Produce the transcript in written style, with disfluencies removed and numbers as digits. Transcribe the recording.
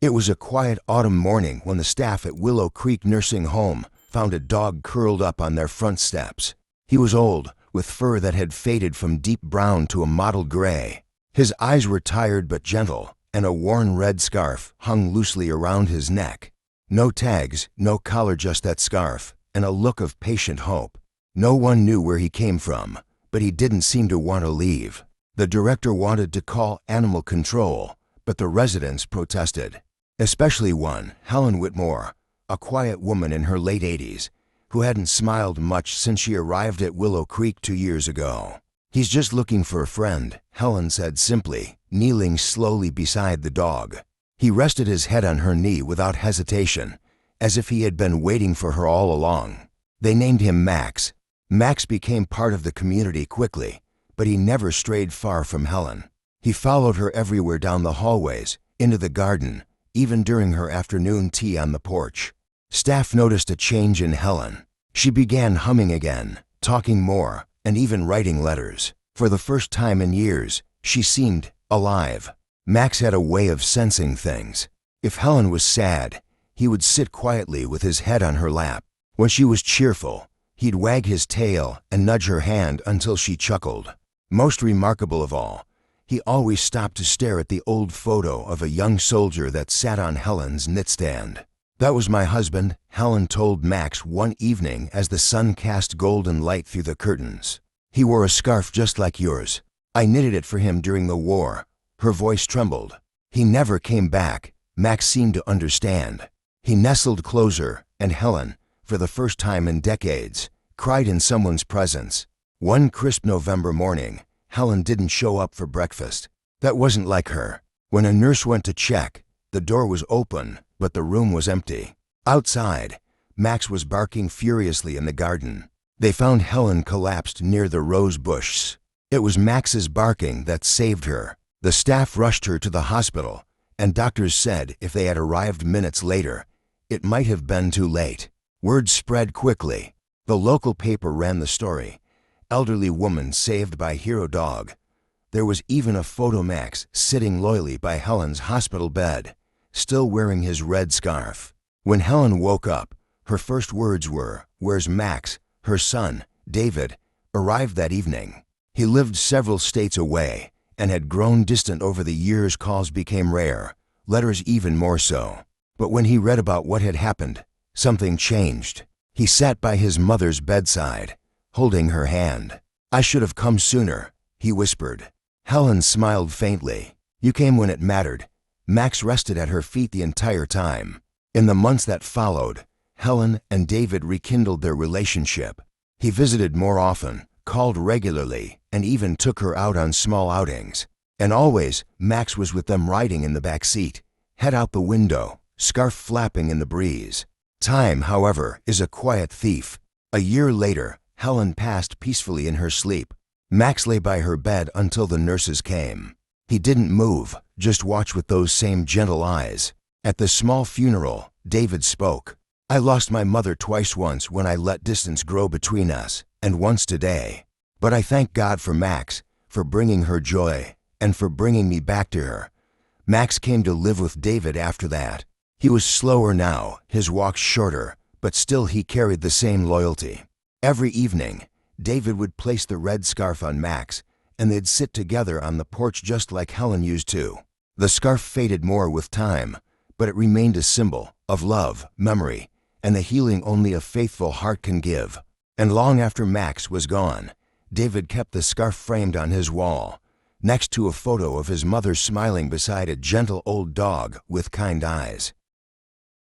It was a quiet autumn morning when the staff at Willow Creek Nursing Home found a dog curled up on their front steps. He was old, with fur that had faded from deep brown to a mottled gray. His eyes were tired but gentle, and a worn red scarf hung loosely around his neck. No tags, no collar, just that scarf, and a look of patient hope. No one knew where he came from, but he didn't seem to want to leave. The director wanted to call animal control, but the residents protested. Especially one, Helen Whitmore, a quiet woman in her late 80s, who hadn't smiled much since she arrived at Willow Creek 2 years ago. "He's just looking for a friend," Helen said simply, kneeling slowly beside the dog. He rested his head on her knee without hesitation, as if he had been waiting for her all along. They named him Max. Max became part of the community quickly, but he never strayed far from Helen. He followed her everywhere, down the hallways, into the garden, even during her afternoon tea on the porch. Staff noticed a change in Helen. She began humming again, talking more, and even writing letters. For the first time in years, she seemed alive. Max had a way of sensing things. If Helen was sad, he would sit quietly with his head on her lap. When she was cheerful, he'd wag his tail and nudge her hand until she chuckled. Most remarkable of all, he always stopped to stare at the old photo of a young soldier that sat on Helen's knitstand. "That was my husband," Helen told Max one evening as the sun cast golden light through the curtains. "He wore a scarf just like yours. I knitted it for him during the war." Her voice trembled. "He never came back." Max seemed to understand. He nestled closer, and Helen, for the first time in decades, cried in someone's presence. One crisp November morning, Helen didn't show up for breakfast. That wasn't like her. When a nurse went to check, the door was open, but the room was empty. Outside, Max was barking furiously in the garden. They found Helen collapsed near the rose bush. It was Max's barking that saved her. The staff rushed her to the hospital, and doctors said if they had arrived minutes later, it might have been too late. Word spread quickly. The local paper ran the story. Elderly woman saved by hero dog. There was even a photo of Max sitting loyally by Helen's hospital bed, still wearing his red scarf. When Helen woke up, her first words were, "Where's Max?" Her son, David, arrived that evening. He lived several states away and had grown distant over the years. Calls became rare, letters even more so. But when he read about what had happened, something changed. He sat by his mother's bedside, holding her hand. "I should have come sooner," he whispered. Helen smiled faintly. "You came when it mattered." Max rested at her feet the entire time. In the months that followed, Helen and David rekindled their relationship. He visited more often, called regularly, and even took her out on small outings. And always, Max was with them, riding in the back seat, head out the window, scarf flapping in the breeze. Time, however, is a quiet thief. A year later, Helen passed peacefully in her sleep. Max lay by her bed until the nurses came. He didn't move, just watched with those same gentle eyes. At the small funeral, David spoke. "I lost my mother twice, once when I let distance grow between us, and once today. But I thank God for Max, for bringing her joy, and for bringing me back to her." Max came to live with David after that. He was slower now, his walks shorter, but still he carried the same loyalty. Every evening, David would place the red scarf on Max, and they'd sit together on the porch just like Helen used to. The scarf faded more with time, but it remained a symbol of love, memory, and the healing only a faithful heart can give. And long after Max was gone, David kept the scarf framed on his wall, next to a photo of his mother smiling beside a gentle old dog with kind eyes.